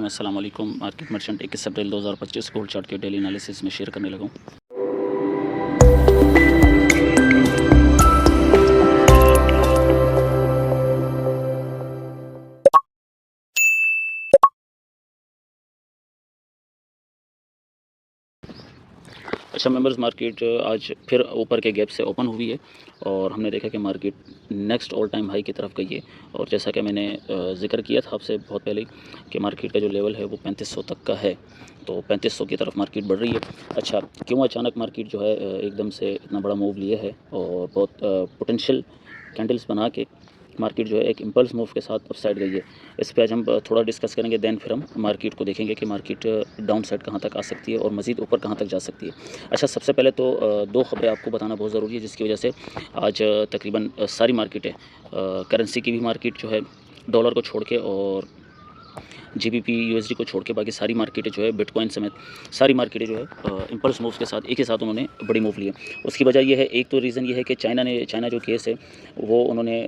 मैं अस्सलाम वालेकुम। मार्केट मर्चेंट 21 अप्रैल 2025 गोल्ड चार्ट के डेली एनालिसिस में शेयर करने लगा हूँ। अच्छा मेंबर्स, मार्केट आज फिर ऊपर के गैप से ओपन हुई है और हमने देखा कि market next all time high की तरफ गई है। और जैसा कि मैंने ज़िक्र किया था आपसे बहुत पहले कि मार्केट का जो लेवल है वो 3500 तक का है, तो 3500 की तरफ मार्केट बढ़ रही है। अच्छा, क्यों अचानक मार्केट जो है एकदम से इतना बड़ा मूव लिया है और बहुत पोटेंशियल कैंडल्स बना के मार्केट जो है एक इम्पल्स मूव के साथ अप साइड गई है। इस पे आज हम थोड़ा डिस्कस करेंगे, देन फिर हम मार्केट को देखेंगे कि मार्केट डाउन साइड कहाँ तक आ सकती है और मज़ीद ऊपर कहाँ तक जा सकती है। अच्छा, सबसे पहले तो दो खबरें आपको बताना बहुत ज़रूरी है जिसकी वजह से आज तकरीबन सारी मार्केट है, करेंसी की भी मार्केट जो है डॉलर को छोड़ के और जीबीपी यूएसडी को छोड़ के बाकी सारी मार्केटें जो है बिटकॉइन समेत सारी मार्केटें जो है इम्पल्स मूव्स के साथ एक ही साथ उन्होंने बड़ी मूव ली है। उसकी वजह यह है, एक तो रीज़न ये है कि चाइना जो केस है वो उन्होंने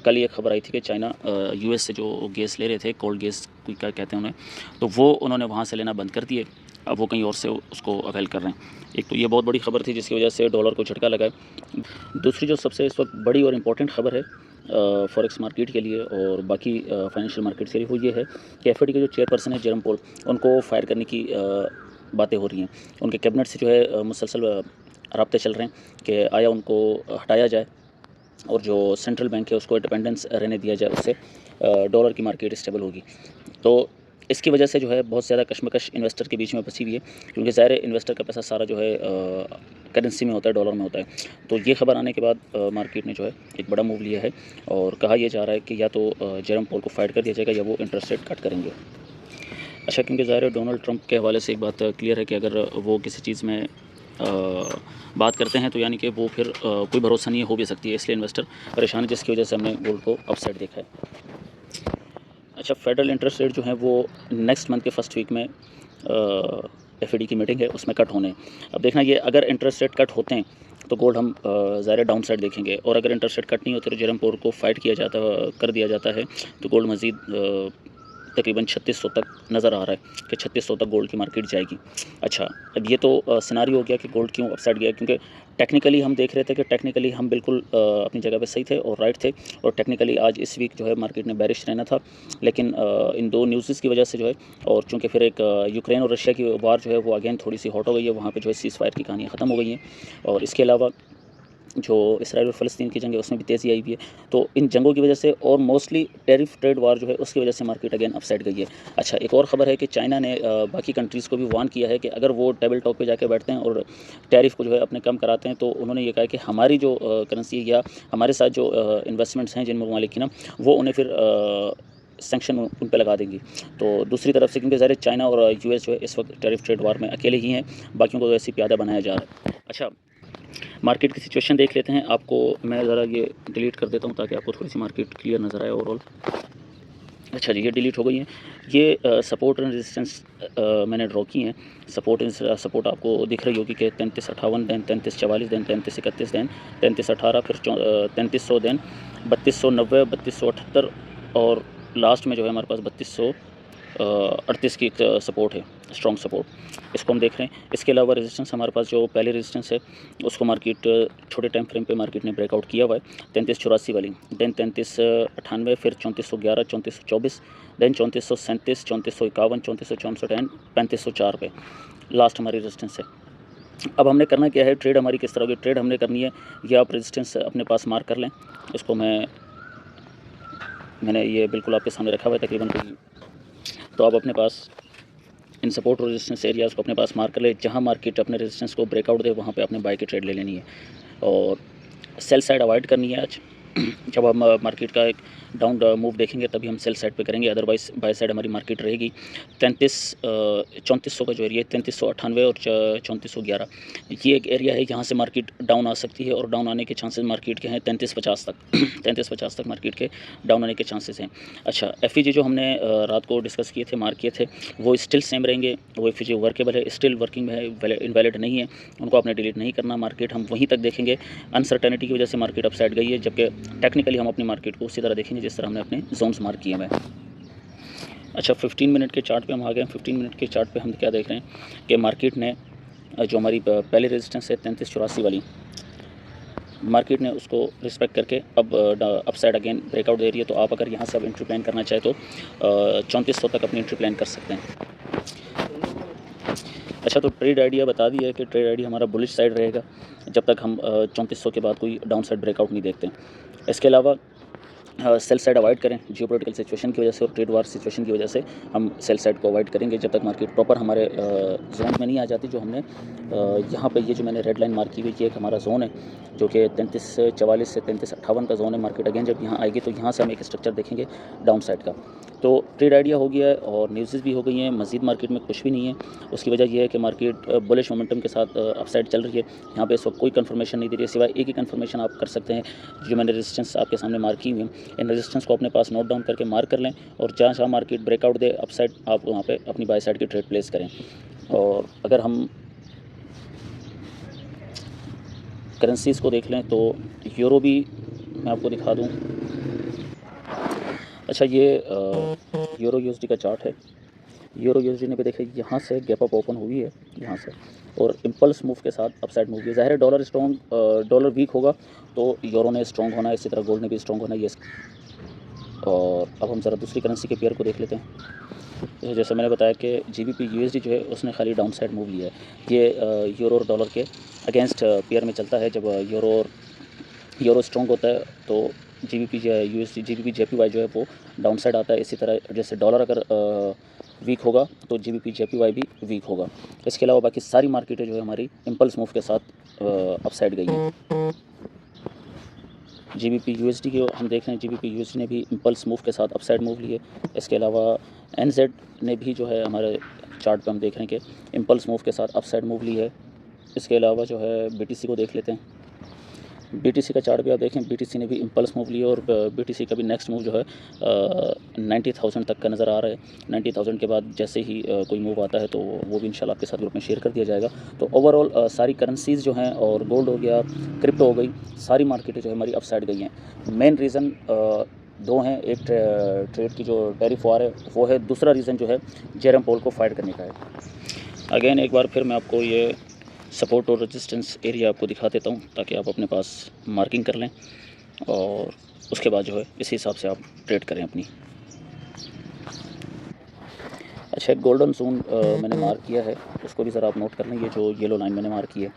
कल ये खबर आई थी कि चाइना यूएस से जो गैस ले रहे थे, कोल्ड गैस क्या कहते हैं उन्हें, तो वो उन्होंने वहाँ से लेना बंद कर दिए। अब वो कहीं और से उसको अवेल कर रहे हैं। एक तो ये बहुत बड़ी खबर थी जिसकी वजह से डॉलर को झटका लगा है। दूसरी जो सबसे इस वक्त बड़ी और इम्पॉर्टेंट खबर है फॉरेक्स मार्केट के लिए और बाकी फाइनेंशियल मार्केट्स के लिए वो ये है कि एफएडी के जो चेयरपर्सन है जेरम पोल, उनको फायर करने की बातें हो रही हैं। उनके कैबिनेट से जो है मुसलसल राब्ते चल रहे हैं कि आया उनको हटाया जाए और जो सेंट्रल बैंक है उसको इंडिपेंडेंस रहने दिया जाए, उससे डॉलर की मार्केट स्टेबल होगी। तो इसकी वजह से जो है बहुत ज़्यादा कशमकश इन्वेस्टर के बीच में बची हुई है, क्योंकि ज़ाहिर है इन्वेस्टर का पैसा सारा जो है करेंसी में होता है, डॉलर में होता है। तो ये खबर आने के बाद मार्केट ने जो है एक बड़ा मूव लिया है और कहा यह जा रहा है कि या तो जेरम पोल को फाइट कर दिया जाएगा या वो इंटरेस्ट रेट कट करेंगे। अच्छा, क्योंकि ज़ाहिर है डोनाल्ड ट्रंप के हवाले से एक बात क्लियर है कि अगर वो किसी चीज़ में बात करते हैं तो यानी कि वो फिर कोई भरोसा नहीं हो भी सकती है, इसलिए इन्वेस्टर परेशान है, जिसकी वजह से हमने गोल्ड को अपसाइड देखा है। अच्छा, फेडरल इंटरेस्ट रेट जो है वो नेक्स्ट मंथ के फर्स्ट वीक में एफईडी की मीटिंग है उसमें कट होने हैं। अब देखना ये अगर इंटरेस्ट रेट कट होते हैं तो गोल्ड हम ज़्यादा डाउन साइड देखेंगे, और अगर इंटरेस्ट रेट कट नहीं होते तो जेरम पोल को फाइट कर दिया जाता है तो गोल्ड मज़ीद तकरीबन 3600 तक नज़र आ रहा है कि 3600 तक गोल्ड की मार्केट जाएगी। अच्छा, अब ये तो सिनारियो हो गया कि गोल्ड क्यों अपसाइड गया, क्योंकि टेक्निकली हम देख रहे थे कि टेक्निकली हम बिल्कुल अपनी जगह पे सही थे और राइट थे, और टेक्निकली आज इस वीक जो है मार्केट ने बैरिश रहना था, लेकिन इन दो न्यूज़ की वजह से जो है, और चूँकि फिर एक यूक्रेन और रशिया की वार जो है वो अगेन थोड़ी सी हॉट हो गई है, वहाँ पर जो है सीज़ फायर की कहानियाँ ख़त्म हो गई हैं, और इसके अलावा जो इसराइल और फ़लस्तीन की जंग है उसमें भी तेज़ी आई हुई है। तो इन जंगों की वजह से और मोस्टली टैरिफ ट्रेड वार जो है उसकी वजह से मार्केट अगेन अपसाइड गई है। अच्छा, एक और ख़बर है कि चाइना ने बाकी कंट्रीज़ को भी वार्न किया है कि अगर वो टेबल टॉक पे जाके बैठते हैं और टैरिफ को जो है अपने कम कराते हैं, तो उन्होंने ये कहा कि हमारी जो करेंसी या हमारे साथ जो इन्वेस्टमेंट्स हैं जिन ममालिक की ना, वो उन्हें फिर सैंक्शन उन पे लगा देंगी। तो दूसरी तरफ से क्योंकि ज़ाहिर चाइना और यूएस जो है इस वक्त टैरिफ ट्रेड वार में अकेले ही हैं, बाकियों को तो ऐसी प्यादा बनाया जा रहा है। अच्छा, मार्केट की सिचुएशन देख लेते हैं। आपको मैं ज़रा ये डिलीट कर देता हूँ ताकि आपको थोड़ी सी मार्केट क्लियर नज़र आए ओवरऑल। अच्छा जी, ये डिलीट हो गई है। ये सपोर्ट एंड रेजिस्टेंस मैंने ड्रॉ की हैं। सपोर्ट आपको दिख रही होगी कि 3358, देन 3344, देन 3331, देन 3318, फिर 3300, देन 3290, 3278 और लास्ट में जो है हमारे पास 3238 की एक सपोर्ट है, स्ट्रॉन्ग सपोर्ट, इसको हम देख रहे हैं। इसके अलावा रेजिस्टेंस हमारे पास जो पहले रेजिस्टेंस है उसको मार्केट छोटे टाइम फ्रेम पे मार्केट ने ब्रेकआउट किया हुआ है, 3384 वाली, देन 3398, फिर 3411, 3424, देन 3437, 3451, 3464 एंड 3504 पे लास्ट हमारी रेजिस्टेंस है। अब हमने करना क्या है, ट्रेड हमारी किस तरह की ट्रेड हमने करनी है, या आप रेजिस्टेंस अपने पास मार्क कर लें। इसको मैंने ये बिल्कुल आपके सामने रखा हुआ है तकरीबन, तो आप अपने पास इन सपोर्ट और रेजिस्टेंस एरियाज़ को अपने पास मार्क कर ले। जहाँ मार्केट अपने रेजिस्टेंस को ब्रेकआउट दे वहाँ पे अपने बाय की ट्रेड ले लेनी है, और सेल साइड अवॉइड करनी है। आज जब हम मार्केट का एक डाउन मूव देखेंगे तभी हम सेल साइड पे करेंगे, अदरवाइज़ बाय साइड हमारी मार्केट रहेगी 3400 का जो एरिया है, 3398 और 3411, ये एक एरिया है यहाँ से मार्केट डाउन आ सकती है, और डाउन आने के चांसेस मार्केट के हैं 3350 तक 3350 तक मार्केट के डाउन आने के चांसेस हैं। अच्छा, एफईजी जो हमने रात को डिस्कस किए थे, मार्क किए थे, वो स्टिल सेम रहेंगे। वो एफईजी वर्केबल है, स्टिल वर्किंग है, इनवैलिड नहीं है, उनको आपने डिलीट नहीं करना। मार्केट हम वहीं तक देखेंगे। अनसर्टेनिटी की वजह से मार्केट अपसाइड गई है, जबकि टेक्निकली हम अपनी मार्केट को उसी तरह देखेंगे जिस तरह हमने अपने जोन्स मार्क किए हुए हैं। अच्छा, 15 मिनट के चार्ट पे हम आ गए हैं। 15 मिनट के चार्ट पे हम क्या देख रहे हैं कि मार्केट ने जो हमारी पहली रेजिस्टेंस है 3384 वाली, मार्केट ने उसको रिस्पेक्ट करके अब अपसाइड अगेन ब्रेकआउट दे रही है। तो आप अगर यहाँ से अब एंट्री प्लान करना चाहे तो 3400 तक अपनी एंट्री प्लान कर सकते हैं। अच्छा, तो ट्रेड आइडिया बता दिया है कि ट्रेड आइडिया हमारा बुलिश साइड रहेगा जब तक हम 3400 के बाद कोई डाउन साइड ब्रेकआउट नहीं देखते। इसके अलावा सेल साइड अवॉइड करें, जियोपॉलिटिकल सिचुएशन की वजह से और ट्रेड वार सिचुएशन की वजह से हम सेल साइड को अवॉइड करेंगे जब तक मार्केट प्रॉपर हमारे जोन में नहीं आ जाती। जो हमने यहाँ पे ये जो मैंने रेड लाइन मार्क की हुई है, एक हमारा जोन है जो कि 3344 से 3358 का जोन है। मार्केट अगेन जब यहाँ आएगी तो यहाँ से हम एक स्ट्रक्चर देखेंगे डाउन साइड का। तो ट्रेड आइडिया हो गया है और न्यूज़ भी हो गई हैं। मज़ीद मार्केट में कुछ भी नहीं है। उसकी वजह यह है कि मार्केट बुलिश मोमेंटम के साथ अपसाइड चल रही है। यहाँ पे इस वक्त कोई कंफर्मेशन नहीं दे रही है, सिवाय एक ही कंफर्मेशन आप कर सकते हैं जो मैंने रेजिस्टेंस आपके सामने मार्क की हुई है। इन रेजिस्टेंस को अपने पास नोट डाउन करके मार्क कर लें और जहाँ जहाँ मार्केट ब्रेकआउट दे अपसाइड, आप वहाँ पे अपनी बाय साइड की ट्रेड प्लेस करें। और अगर हम करेंसीज़ को देख लें तो यूरो भी मैं आपको दिखा दूँ। अच्छा, ये यूरो यूएसडी का चार्ट है। यूरो यूएसडी ने भी देखे यहाँ से गैप अप ओपन हुई है यहाँ से, और इम्पल्स मूव के साथ अपसाइड मूव किया। ज़ाहिर है डॉलर स्ट्रॉन्ग, डॉलर वीक होगा तो यूरो ने स्ट्रॉन्ग होना है, इसी तरह गोल्ड ने भी स्ट्रॉन्ग होना है। ये और अब हम ज़रा दूसरी करेंसी के पेयर को देख लेते हैं। जैसे मैंने बताया कि जीबीपी यूएसडी जो है उसने खाली डाउन साइड मूव लिया है। ये यूरो और डॉलर के अगेंस्ट पेयर में चलता है। जब यूरो स्ट्रॉन्ग होता है तो जीबीपी जो है यूएसडी, जीबीपी जेपीवाई जो है वो डाउन साइड आता है। इसी तरह जैसे डॉलर अगर वीक होगा तो जीबीपी जेपीवाई भी वीक होगा। इसके अलावा बाकी सारी मार्केटें जो है हमारी इम्पल्स मूव के साथ अपसाइड गई हैं। जीबीपी यूएसडी की हम देख रहे हैं, जीबीपी यूएसडी ने भी इम्पल्स मूव के साथ अपसाइड मूव लिए। इसके अलावा एनजेड ने भी जो है हमारे चार्ट पे हम देख रहे हैं कि इम्पल्स मूव के साथ अपसाइड मूव ली है। इसके अलावा जो है बीटीसी को देख लेते हैं। बीटीसी का चार्ट भी आप देखें, बीटीसी ने भी इम्पल्स मूव लिया और बीटीसी का भी नेक्स्ट मूव जो है 90,000 तक का नज़र आ रहा है। 90,000 के बाद जैसे ही कोई मूव आता है तो वो भी इंशाल्लाह आपके साथ ग्रुप में शेयर कर दिया जाएगा। तो ओवरऑल सारी करेंसीज़ जो हैं और गोल्ड हो गया, क्रिप्टो हो गई, सारी मार्केटें जो है हमारी अपसाइड गई हैं। मेन रीज़न दो हैं। एक ट्रेड की जो टैरिफ वार है वो है, दूसरा रीज़न जो है जेरम पोल को फाइट करने का है। अगेन एक बार फिर मैं आपको ये सपोर्ट और रेजिस्टेंस एरिया आपको दिखा देता हूँ ताकि आप अपने पास मार्किंग कर लें और उसके बाद जो है इस हिसाब से आप ट्रेड करें अपनी। अच्छा, एक गोल्डन जोन मैंने मार्क किया है, उसको भी ज़रा आप नोट कर लें। ये जो येलो लाइन मैंने मार्क की है,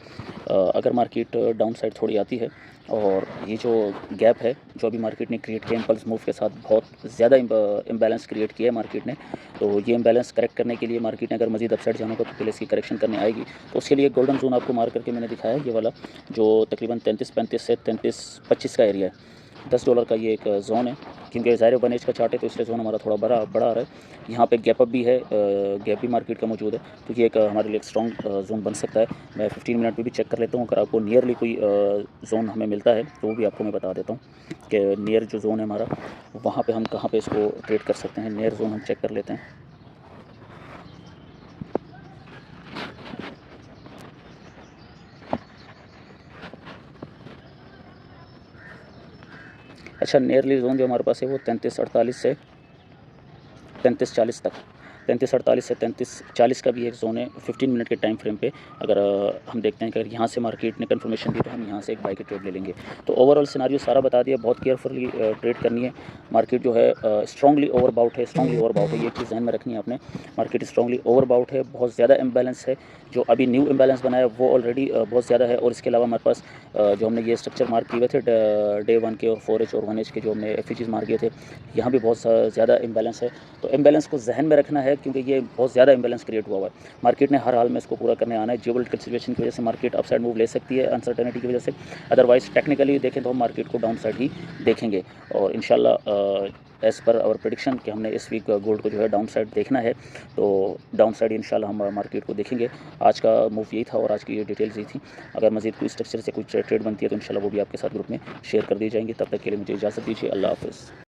अगर मार्केट डाउन साइड थोड़ी आती है और ये जो गैप है जो अभी मार्केट ने क्रिएट किया इम्पल्स मूव के साथ, बहुत ज़्यादा इम्बैलेंस क्रिएट किया है मार्केट ने। तो ये इम्बैलेंस करेक्ट करने के लिए मार्केट ने अगर मज़ीद अपसाइड जाना होगा तो पहले इसकी करेक्शन करने आएगी। तो उसके लिए गोल्डन जोन आपको मार्क करके मैंने दिखाया है, ये वाला जो तकरीबन 33-35 से 33-25 का एरिया है। $10 का ये एक जोन है, क्योंकि ज़ाहिर 1 एज का चार्ट है तो इसलिए जोन हमारा थोड़ा बड़ा आ रहा है। यहाँ पे गैप अप भी है, गैप भी मार्केट का मौजूद है, तो ये एक हमारे लिए एक स्ट्रॉन्ग जोन बन सकता है। मैं 15 मिनट में भी चेक कर लेता हूँ, अगर आपको नियरली कोई जोन हमें मिलता है तो वो भी आपको मैं बता देता हूँ कि नियर जो जोन है हमारा, वहाँ पे हम कहाँ पे इसको ट्रेड कर सकते हैं। नियर जोन हम चेक कर लेते हैं। अच्छा, नियरली जोन जो हमारे पास है वो 3348 से 3340 तक, 3348 से 3340 का भी एक जोन है 15 मिनट के टाइम फ्रेम पे। अगर हम देखते हैं कि अगर यहाँ से मार्केट ने कंफर्मेशन दी तो हम यहाँ से एक बाई की ट्रेड ले लेंगे। तो ओवरऑल सिनारियो सारा बता दिया, बहुत केयरफुली ट्रेड करनी है। मार्केट जो है स्ट्रांगली ओवरबाउट है, ये चीज़ ध्यान में रखनी है आपने। मार्केट स्ट्रांगली ओवरबाउट है, बहुत ज़्यादा इम्बैलेंस है। जो अभी न्यू इम्बैलेंस बना है वो ऑलरेडी बहुत ज़्यादा है। और इसके अलावा हमारे पास जो हमने ये स्ट्रक्चर मार्क किए हुए थे डे 1 के और 4H और 1H के, जो हमने एफिजीज मार्क किए थे, यहाँ भी बहुत ज़्यादा इम्बैलेंस है। तो इम्बैलेंस को जहन में रखना है क्योंकि ये बहुत ज़्यादा इम्बैलेंस क्रिएट हुआ है। मार्केट ने हर हाल में इसको पूरा करने आना है। जियोपॉलिटिकल सिचुएशन की वजह से मार्केट अपसाइड मूव ले सकती है, अनसर्टेनिटी की वजह से। अदरवाइज़ टेक्निकली देखें तो हम मार्केट को डाउन साइड ही देखेंगे। और इंशाल्लाह एज़ पर आवर प्रेडिक्शन कि हमने इस वीक गोल्ड को जो है डाउन साइड देखना है, तो डाउन साइड इंशाल्लाह हम मार्केट को देखेंगे। आज का मूव यही था और आज की ये डिटेल्स यही थी। अगर मज़ीद कोई स्ट्रक्चर से कुछ ट्रेड बनती है तो इंशाल्लाह वो भी आपके साथ ग्रुप में शेयर कर दी जाएंगी। तब तक के लिए मुझे इजाज़त दीजिए। अल्लाह हाफ़िज़।